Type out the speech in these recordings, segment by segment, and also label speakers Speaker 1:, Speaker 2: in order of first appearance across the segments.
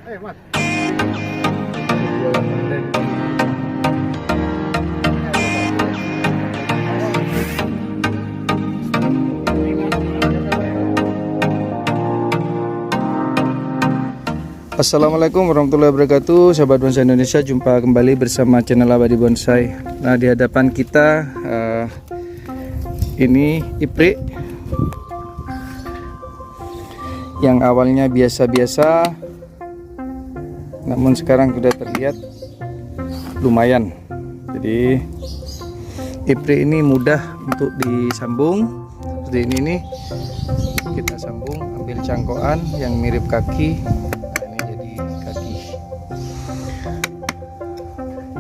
Speaker 1: Ayo mas.
Speaker 2: Assalamualaikum warahmatullahi wabarakatuh, sahabat bonsai Indonesia. Jumpa kembali bersama channel Abadi Bonsai. Nah, di hadapan kita ini iprik yang awalnya biasa-biasa, namun sekarang sudah terlihat lumayan. Jadi iprik ini mudah untuk disambung. Seperti ini nih, kita sambung, ambil cangkokan yang mirip kaki.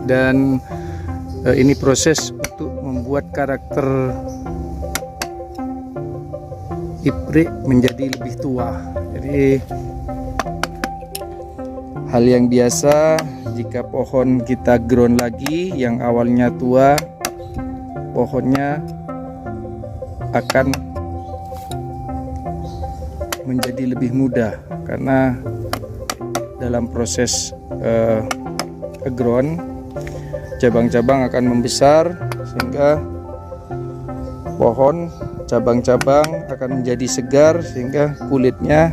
Speaker 2: Dan ini proses untuk membuat karakter iprik menjadi lebih tua. Jadi hal yang biasa jika pohon kita ground lagi yang awalnya tua, pohonnya akan menjadi lebih muda karena dalam proses ground cabang-cabang akan membesar sehingga pohon cabang-cabang akan menjadi segar sehingga kulitnya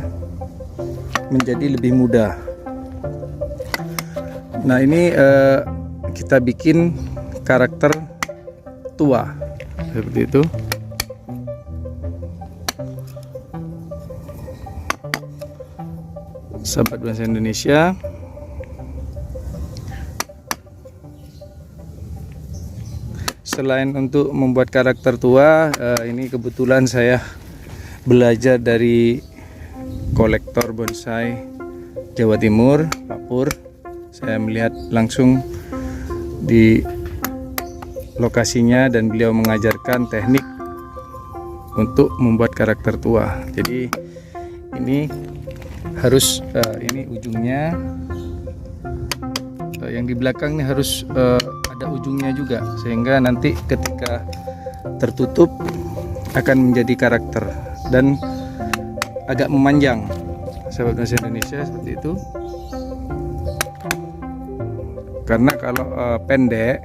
Speaker 2: menjadi lebih muda. Nah, ini kita bikin karakter tua seperti itu. Sahabat bonsai Indonesia, selain untuk membuat karakter tua, ini kebetulan saya belajar dari kolektor bonsai Jawa Timur, Pak Pur. Saya melihat langsung di lokasinya dan beliau mengajarkan teknik untuk membuat karakter tua. Jadi ini harus ini ujungnya, yang di belakang ini harus ada ujungnya juga sehingga nanti ketika tertutup akan menjadi karakter dan agak memanjang. Sahabat bonsai Indonesia, seperti itu. Karena kalau pendek,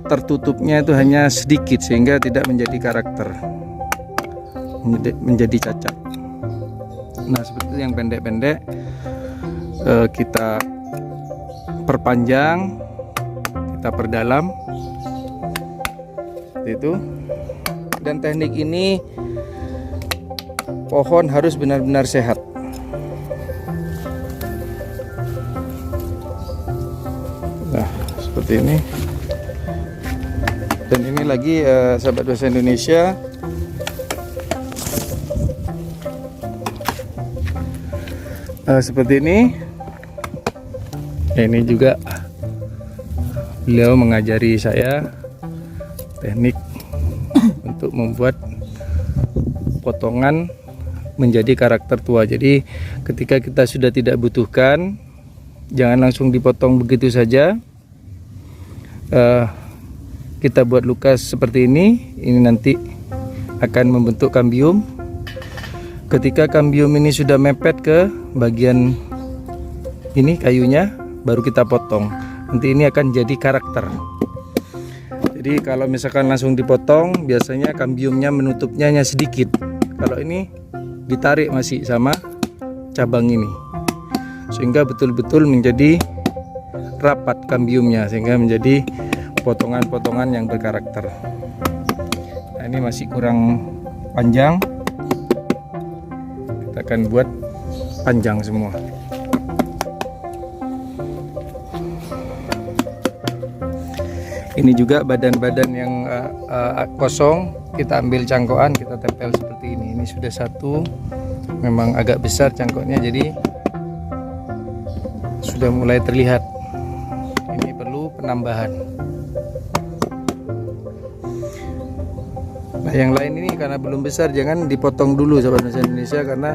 Speaker 2: tertutupnya itu hanya sedikit sehingga tidak menjadi karakter, menjadi cacat. Nah, seperti itu. Yang pendek-pendek kita perpanjang, kita perdalam seperti itu. Dan teknik ini pohon harus benar-benar sehat. Nah, seperti ini. Dan ini lagi sahabat bonsai Indonesia, seperti ini. Ini juga beliau mengajari saya teknik untuk membuat potongan menjadi karakter tua. Jadi ketika kita sudah tidak butuhkan, jangan langsung dipotong begitu saja. Kita buat lukas seperti ini. Ini nanti akan membentuk kambium. Ketika kambium ini sudah mepet ke bagian ini kayunya, baru kita potong. Nanti ini akan jadi karakter. Jadi kalau misalkan langsung dipotong, biasanya kambiumnya menutupnya hanya sedikit. Kalau ini ditarik masih sama cabang ini, sehingga betul-betul menjadi rapat kambiumnya, sehingga menjadi potongan-potongan yang berkarakter. Nah, ini masih kurang panjang, kita akan buat panjang semua. Ini juga badan-badan yang kosong, kita ambil cangkokan, kita tempel seperti ini. Ini sudah satu, memang agak besar cangkoknya, jadi sudah mulai terlihat. Ini perlu penambahan. Nah, yang lain ini karena belum besar, jangan dipotong dulu sahabat bonsai Indonesia, karena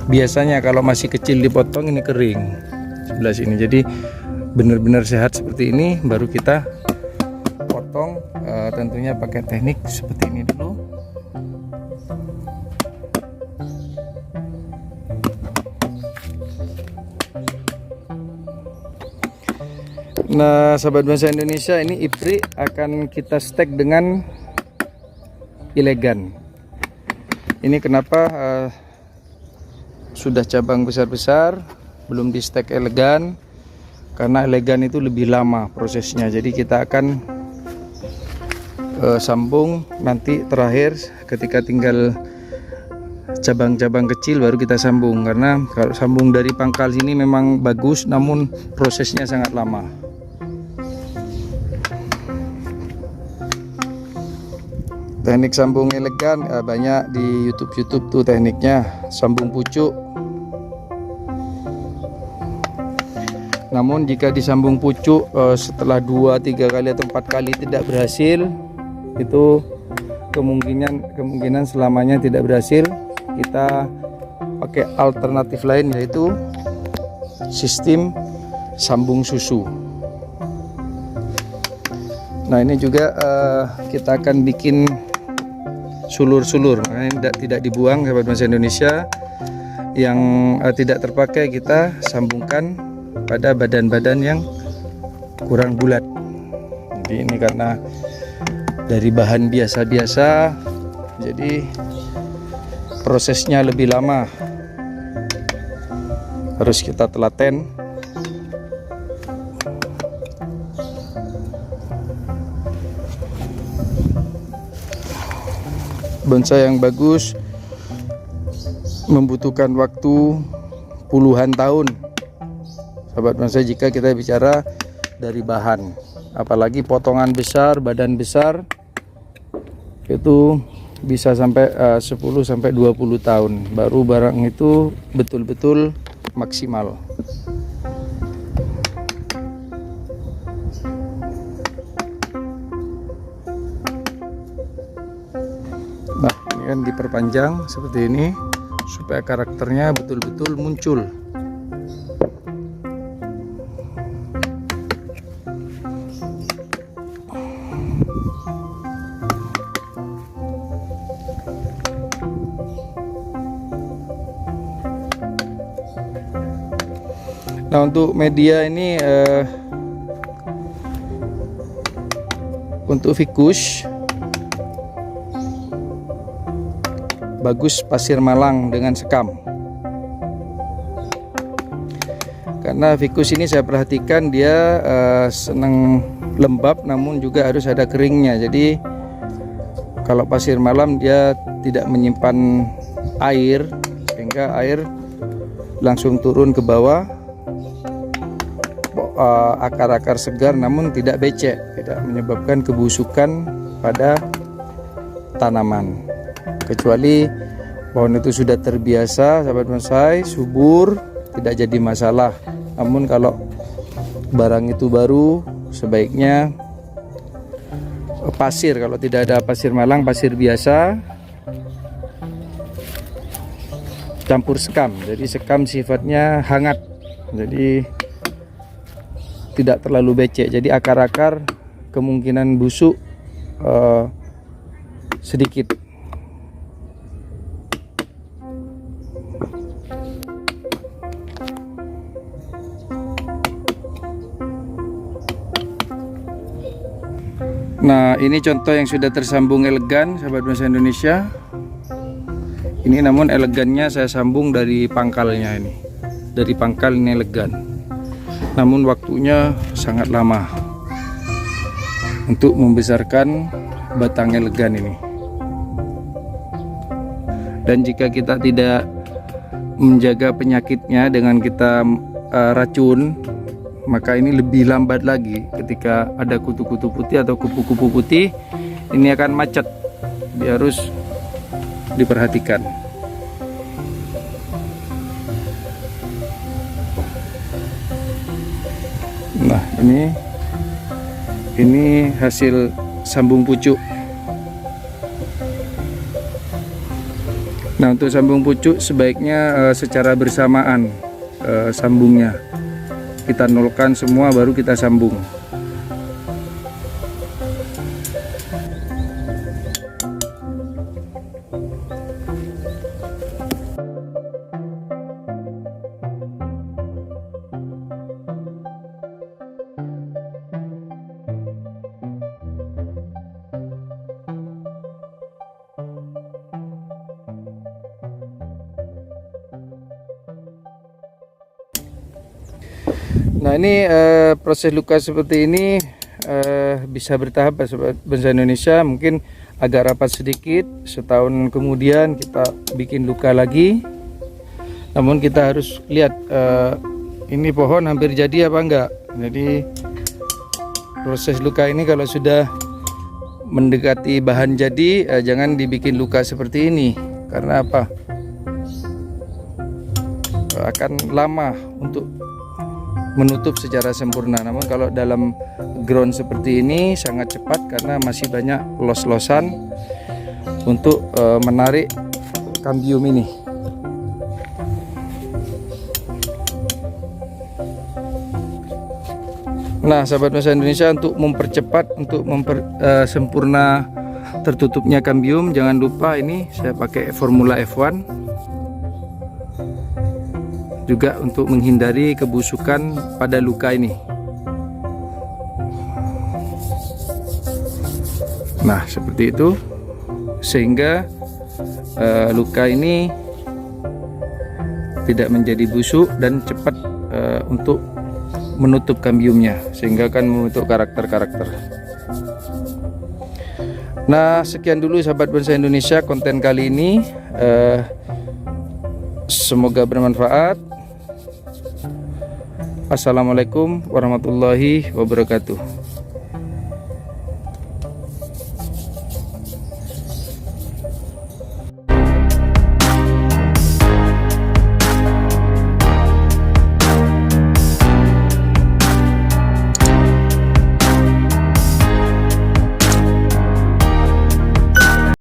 Speaker 2: biasanya kalau masih kecil dipotong ini kering sebelah sini. Jadi benar-benar sehat seperti ini baru kita potong, tentunya pakai teknik seperti ini dulu. Nah, sahabat bangsa Indonesia, ini ipri akan kita stek dengan ilegan. Ini kenapa sudah cabang besar-besar belum di stek elegan, karena elegan itu lebih lama prosesnya. Jadi kita akan sambung nanti terakhir ketika tinggal cabang-cabang kecil baru kita sambung, karena kalau sambung dari pangkal sini memang bagus, namun prosesnya sangat lama. Teknik sambung elegan banyak di YouTube tuh tekniknya, sambung pucuk. Namun jika disambung pucuk setelah 2-3 kali atau 4 kali tidak berhasil, itu kemungkinan selamanya tidak berhasil. Kita pakai alternatif lain, yaitu sistem sambung susu. Nah, ini juga kita akan bikin sulur-sulur, makanya tidak dibuang sahabat bangsa Indonesia. Yang tidak terpakai kita sambungkan pada badan-badan yang kurang bulat. Jadi ini karena dari bahan biasa-biasa, jadi prosesnya lebih lama, harus kita telaten. Bonsai yang bagus membutuhkan waktu puluhan tahun, sahabat bonsai, jika kita bicara dari bahan. Apalagi potongan besar, badan besar, itu bisa sampai 10-20 tahun baru barang itu betul-betul maksimal. Nah, ini kan diperpanjang seperti ini supaya karakternya betul-betul muncul. Nah, untuk media ini untuk ficus bagus pasir malang dengan sekam. Karena ficus ini saya perhatikan dia senang lembab, namun juga harus ada keringnya. Jadi kalau pasir malam dia tidak menyimpan air, sehingga air langsung turun ke bawah. Akar-akar segar namun tidak becek, tidak menyebabkan kebusukan pada tanaman. Kecuali pohon itu sudah terbiasa, sahabat bonsai, subur, tidak jadi masalah. Namun kalau barang itu baru, sebaiknya pasir, kalau tidak ada pasir malang, pasir biasa campur sekam. Jadi sekam sifatnya hangat, jadi tidak terlalu becek, jadi akar-akar kemungkinan busuk sedikit. Nah, ini contoh yang sudah tersambung elegan, sahabat bonsai Indonesia. Ini namun elegannya saya sambung dari pangkalnya ini, dari pangkal ini elegan. Namun waktunya sangat lama untuk membesarkan batang elegan ini. Dan jika kita tidak menjaga penyakitnya dengan kita racun, maka ini lebih lambat lagi. Ketika ada kutu-kutu putih atau kupu-kupu putih, ini akan macet. Dia harus diperhatikan. Nah, ini hasil sambung pucuk. Nah, untuk sambung pucuk sebaiknya secara bersamaan sambungnya. Kita nolkan semua baru kita sambung. Nah ini proses luka seperti ini bisa bertahap Sobat Bonsai Indonesia. Mungkin agak rapat sedikit, setahun kemudian kita bikin luka lagi. Namun kita harus lihat ini pohon hampir jadi apa enggak. Jadi proses luka ini kalau sudah mendekati bahan jadi, jangan dibikin luka seperti ini. Karena apa? Akan lama untuk menutup secara sempurna. Namun kalau dalam ground seperti ini sangat cepat karena masih banyak los-losan untuk menarik kambium ini. Nah, sahabat bonsai Indonesia, untuk mempercepat, untuk sempurna tertutupnya kambium, jangan lupa ini saya pakai formula F1 juga untuk menghindari kebusukan pada luka ini. Nah, seperti itu, sehingga luka ini tidak menjadi busuk dan cepat untuk menutup kambiumnya, sehingga akan membentuk karakter-karakter. Nah, sekian dulu sahabat bonsai Indonesia konten kali ini. Semoga bermanfaat. Assalamualaikum warahmatullahi wabarakatuh.